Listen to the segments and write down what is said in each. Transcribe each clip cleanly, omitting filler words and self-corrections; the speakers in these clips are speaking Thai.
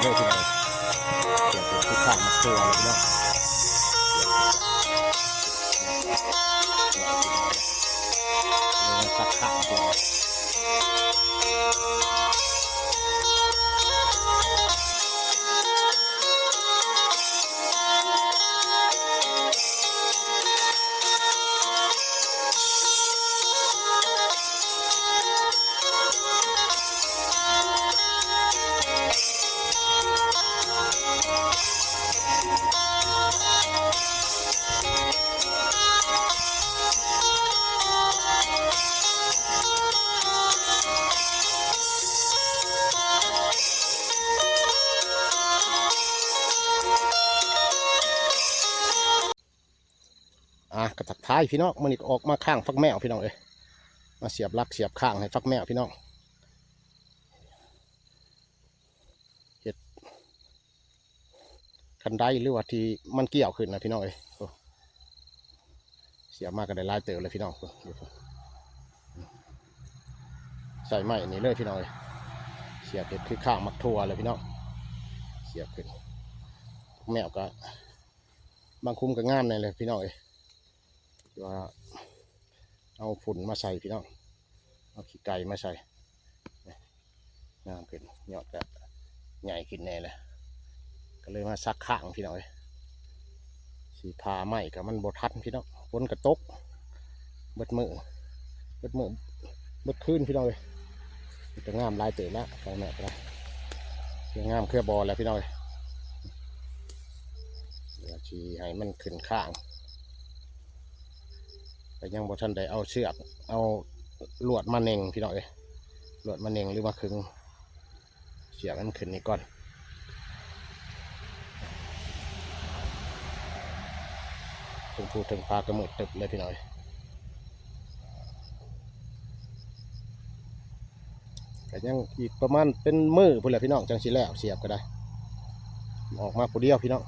เลยพี่น้องเสียบเป็นข้างมักตัวเลยพี่น้องเลยสักข้างพี่น้องกระตักท้ายพี่น้องมันอีกออกมาข้างฟักแมวพี่น้องมาเสียบลักเสียบข้างให้ฟักแมวพี่น้องเห็ดคันได้หรือว่าที่มันเกี่ยวขึ้นนะพี่น้องเสียบมากก็ได้ลายเต๋อเลยพี่น้องใส่ไม้นี่เลยพี่น้องเสียบเห็ดคือข้างมักทั่วเลยพี่น้องเสียบขึ้นแมวก็บางคุ้มก็งามเลยพี่น้องว่าเอาฝุ่นมาใส่พี่น้องเอาขี้ไก่มาใส่งามขึ้นยอดก็ใหญ่ขึ้นแน่เลยก็เลยมาซักข้างพี่น้องสีพาไหมกับมันบดทันพี่น้องฝนกระตกเบิดมือเบิดคืนพี่น้องจะงามลายเต๋อแล้วใส่แม่ก็ได้งามเครือบอลแล้วพี่น้องเดี๋ยวชีให้มันขึ้นข้างแต่ยังบ่ทันได้เอาเชือกเอาลวดมาเน่งพี่น้องลวดมาเน่งหรือมาขึงเชือกมันขึ้นนี่ก่อนถึงพูดถึงพากระมือตึบเลยพี่น้องแต่ยังอีกประมาณเป็นมือพุ่นแหละพี่น้องจังสิแล้วเสียบก็ได้ออกมาผู้เดียวพี่น้อง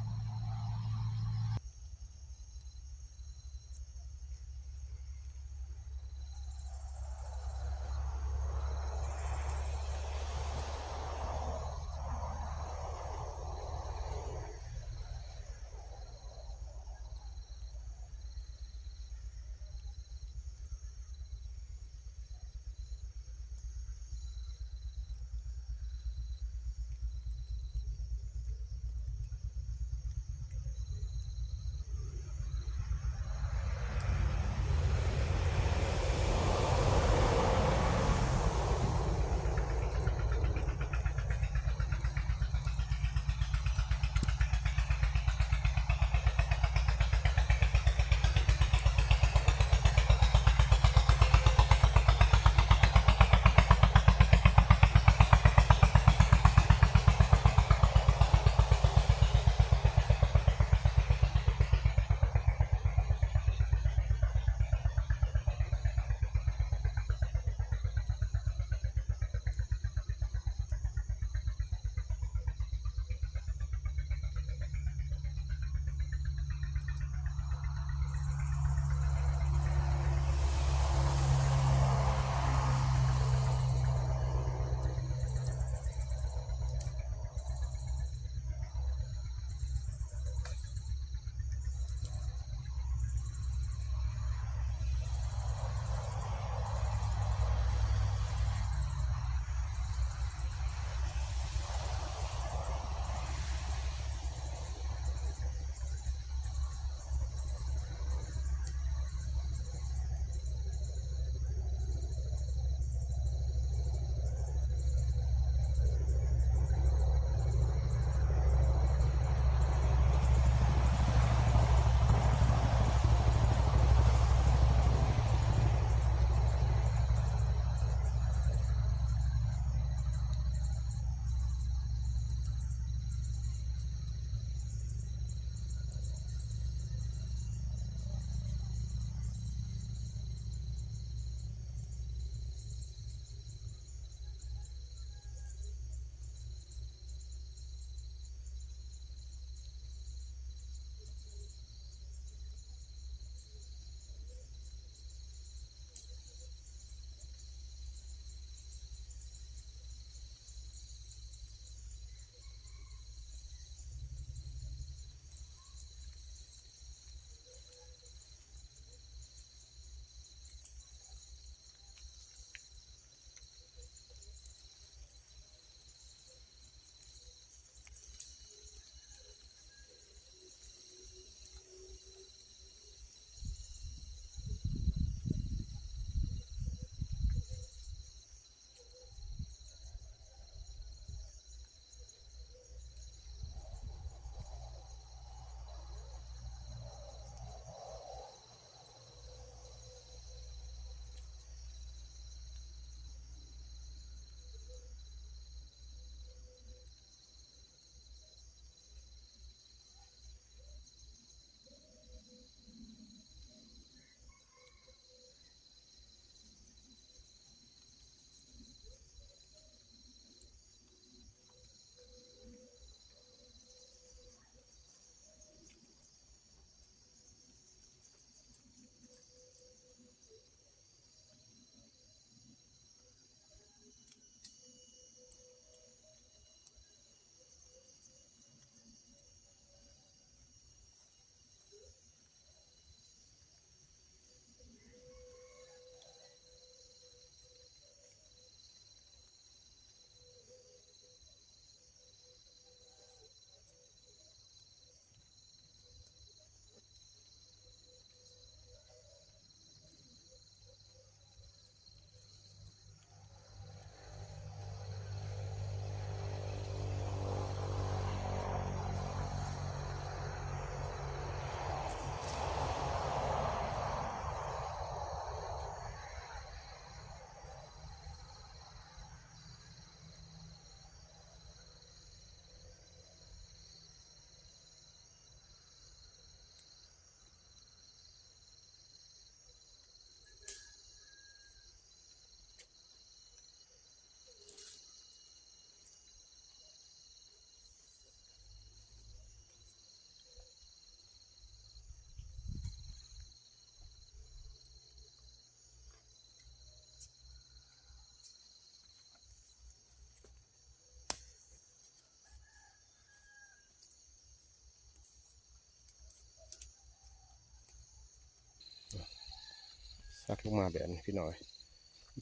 ตัดลงมาแบบนี้พี่น้อย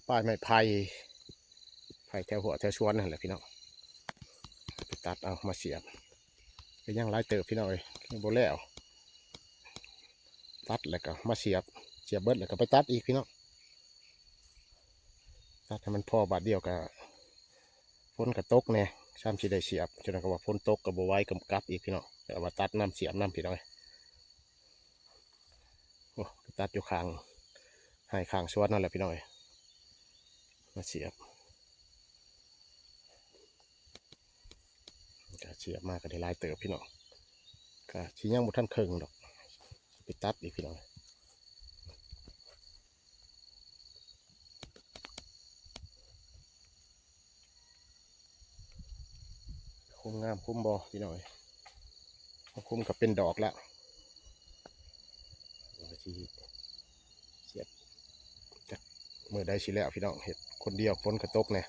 ป้ายไม้ไผ่แถวหัวแถวชวนนั่นแหละพี่น้องไปตัดเอามาเสียบไปย่างไล่เติบพี่น้อยโบแล้วตัดแล้วก็มาเสียบเบิดแล้วก็ไปตัดอีกพี่น้องตัดให้มันพอบาดเดียวกับฝนกระตกเนี่ยซ้ำสิได้เสียบจนกระว่าฝนตกกับบัวไว้กำกับอีกพี่น้องแต่ว่าตัดน้ำเสียบน้ำพี่น้อยโอ้ตัดอยู่ข้างให้ข้างสวนนั่นแหละพี่น้อยมาเสียบก็เสียบมากก็ได้ลายเติบพี่น้องก็ชิ้นยังบุท่านเคิงดอกไปตัดอีกพี่น้องคุ้มงามคุ้มบอพี่น้อยคุ้มกับเป็นดอกแล้วเสียบจากเมื่อได้ชิแล้วพี่น้องเห็ดคนเดียวฝนกระตกเนี่ย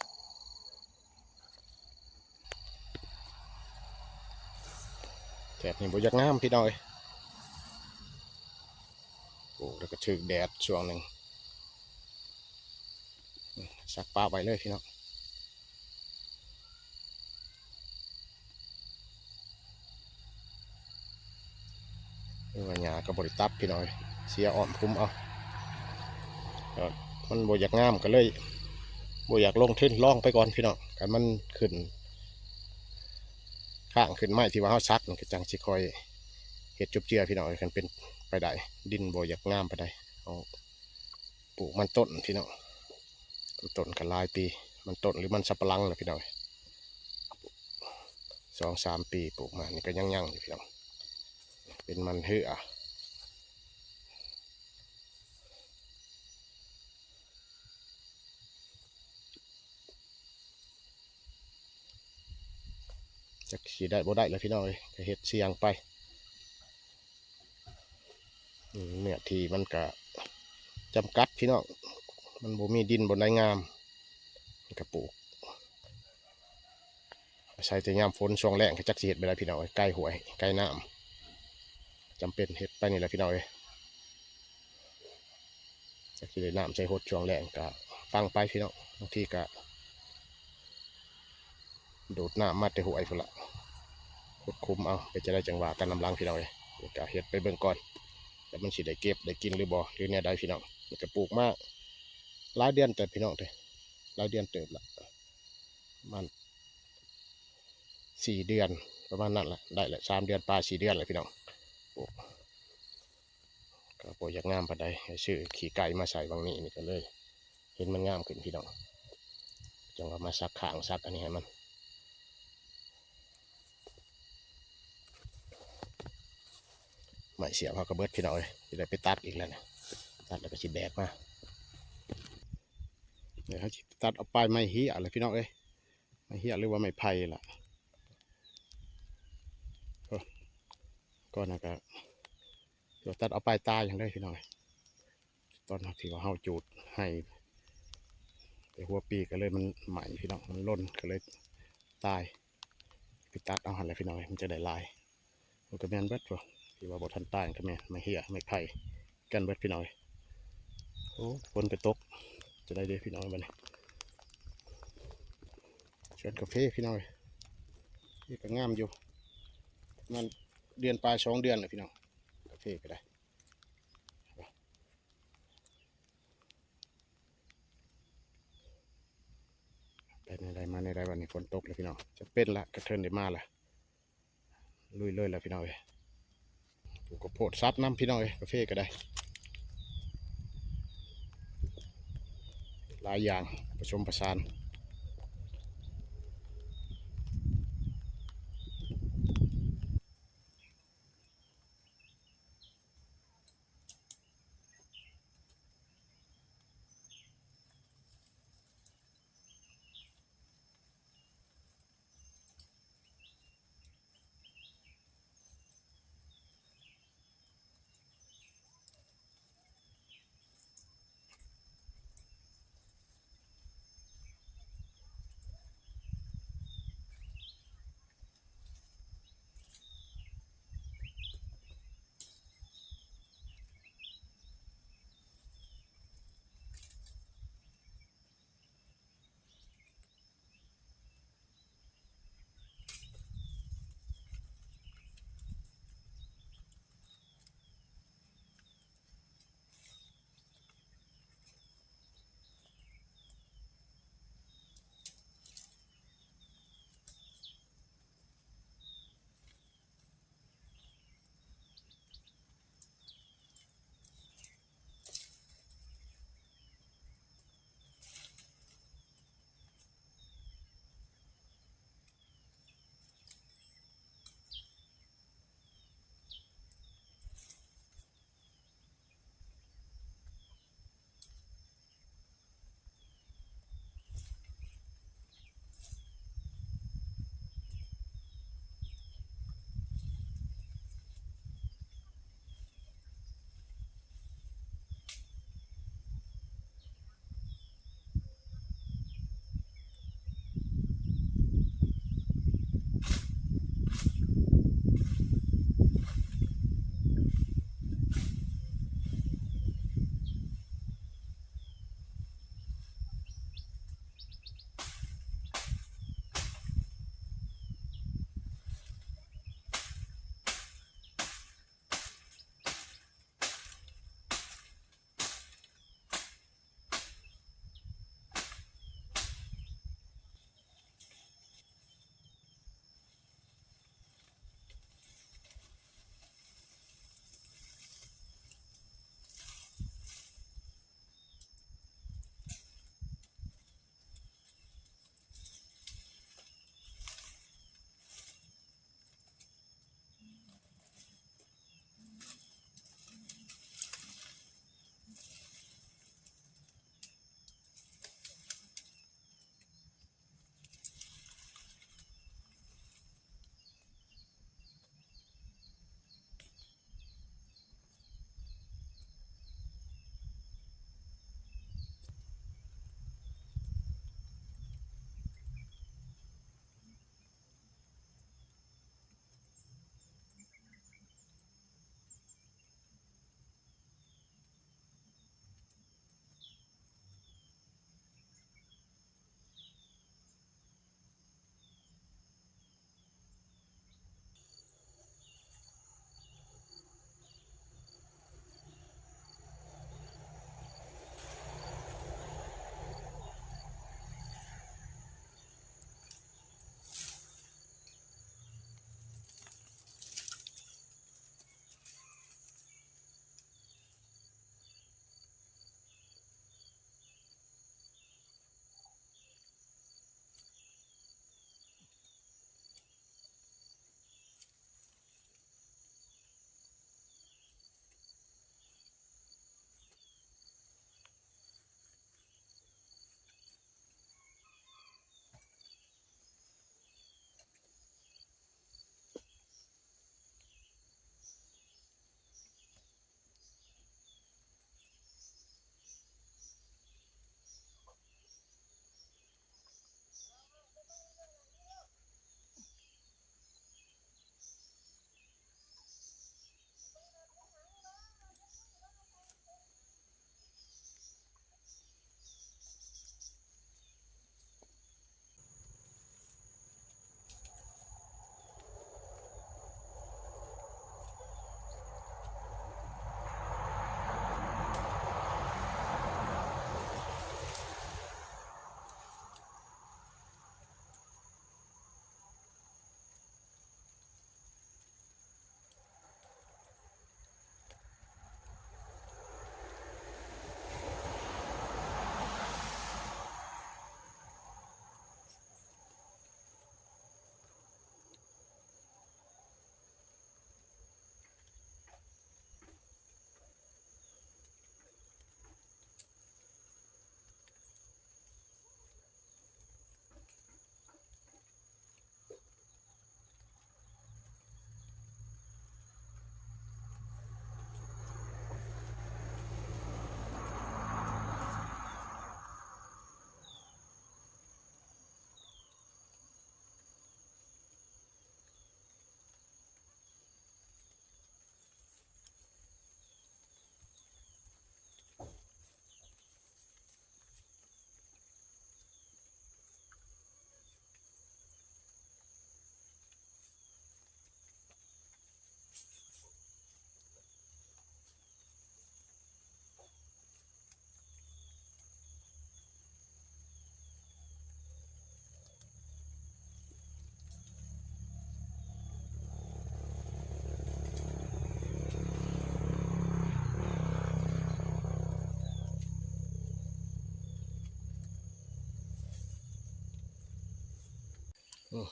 แถบนี้บยักงามพี่น้อยโอ้แล้วก็ถึกแดดช่วงหนึ่งสักป้าไปเลยพี่น้องนี่ว่าหญ้ากับบริตับพี่น้อยเสียอ่อนคุ้มเอามันบอยากงามก็เลยบอยากลงทุนล่องไปก่อนพี่น้องกันมันขึ้นข้างขึ้นไม้ที่ว่าเขาซักมันก็จังสิคอยเห็ดจุบเจือพี่น้องกันเป็นไปได้ดินบอยากงามไปได้เอาปลูกมันต้นพี่น้องต้นกันหลายปีมันต้นหรือมันสับปะรังนะพี่น้อง2-3 ปีปลูกมานี่ก็ยั่งอยู่พี่น้องเป็นมันเหือจะขี่ได้บ่ได้แล้วพี่น้องเลยเห็ดเสียงไปเนี่ยทีมันก็จำกัดพี่น้องมันบ่มีดินบนไรงามกระปลูกใช้แต่ยามฝนช่วงแรงก็จักสิเห็ดไปได้พี่น้องใกล้หวยใกล้น้ำจำเป็นเห็ดไปนี่แหละพี่น้องจักสิได้น้ำใช้หดช่วงแรงก็ฟังไปพี่น้องบางทีก็ดูดน้ำมาแต่หวยพุ่นละหดคุมเอาไปจะได้จังหวะกันน้ำล้างพี่น้องก็เห็ดไปเบิ่งก่อนแล้วมันสิได้เก็บได้กินหรือบ่หรือเนี่ยได้พี่น้องมันจะปลูกมากหลายเดือนแต่พี่น้องเลยหลายเดือนเติบละมัน4 เดือนประมาณนั้นแหละได้แหละ3 เดือนปลา4 เดือนเลยพี่น้องก็ปลูกอยากงามปานใดชื่อขี่ไก่มาใส่บางนี้นี่ก็เลยเห็นมันงามขึ้นพี่น้องจังว่ามาซักข้างซักอันนี้ให้มันไม่เสียบเขากระเบิดพี่น้องเลยจะได้ไปตัดอีกแล้วเนี่ยตัดแล้วก็ชิดแดกมาเดี๋ยวเขาตัดเอาปลายไม้เหี้ยอะไรพี่น้องเอ้ยไม้เหี้ยหรือว่าไม้ไผ่ล่ะก็นะก็เดี๋ยวตัดเอาปลายตาอย่างได้พี่น้องตอนที่ว่าเฮาจูดให้แต่หัวปีก็เลยมันใหม่พี่น้องมันล่นก็เลยตายไปตัดเอาหันเลยพี่น้องมันจะได้ลายมันก็แม่นเบิดว่ะที่ว่าบ่ทันตายก็แม่นไม้เหี้ยไม้ไผ่กันเบิดพี่น้องโอ้ฝนไปตกจะได้เด้พี่น้องวันนี้ชวนกาแฟพี่น้องนี่ก็งามอยู่มันเดือนปลาย2 เดือนเลยพี่น้องกาแฟก็ได้ไปในใดมาในใดวันนี้ฝนตกเลยพี่น้องจะเป็นละกระเทินได้มาละลุยเลยละพี่น้องปลูกกระโพดซับน้ำพี่น้องกาแฟก็ได้หลายอย่างผสมผสาน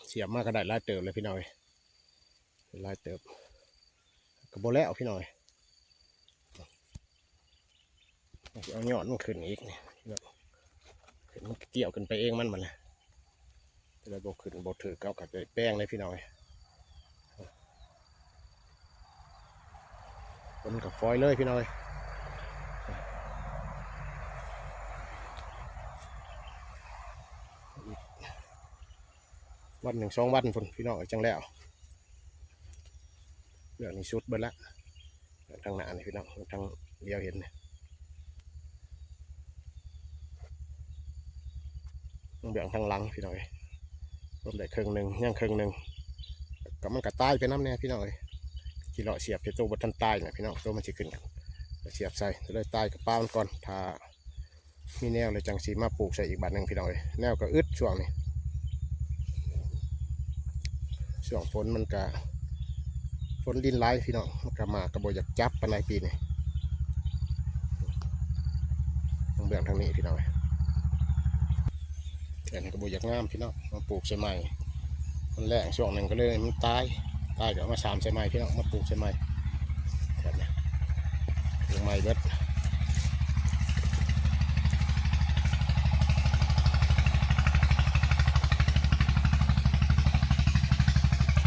เสียบมากก็ได้หลายเติบเลยพี่น้อยหลายเติบกระโบแล้วพี่น้อยเอายอดมันขึ้นอีกเนี่ยขึ้นมันเกี่ยวขึ้นไปเองมันเลยแล้วบกขึ้นบกถือเก้ากับแป้งเลยพี่น้อยคนกับฟอยเลยพี่น้อยวันหนึ่ง2 วันฝนพี่น้อยจังแล้วเรื่องนี้ชุดเบิ้ลละทางหน้านี่พี่น้องทางเดียวเห็นเนี่ยเบี่ยงทางหลังพี่น้อยรถได้ครึ่งหนึ่งย่างครึ่งหนึ่งก็มันกระต้ายไปน้ำเนี่ยพี่น้อยที่เราเสียบที่ตัวบนทันใต้เนี่ยพี่น้องตัวมันจะขึ้นกันเสียบใส่เลยใต้กับป้ามันก่อนถ้ามีแนวเลยจังสีมาปลูกใส่อีกบาทหนึ่งพี่น้อยแนวก็อึดช่วงนี้ช่วงฝนมันก็ฝนดินไหลพี่น้องมันก็มากระโบอยากจับปานในปีนี้ต้องเบี่ยงทางนี้พี่น้อยแต่นี่กระโบอยากงามพี่น้องมาปลูกใส่ใหม่มันแรงช่วงหนึ่งก็เลยมันตายก็มา3 ใส่ใหม่พี่น้องมาปลูกใส่ใหม่แบบนี้ปลูกใหม่เบิด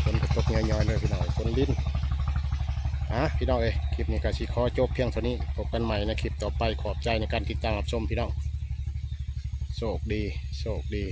ฝนตกย่อยๆเลยพี่น้องฝนลิ้นพี่น้องคลิปนี้ก็สิขอจบเพียงเท่านี้พบกันใหม่ในคลิปต่อไปขอบใจในการติดตามรับชมพี่น้องโชคดี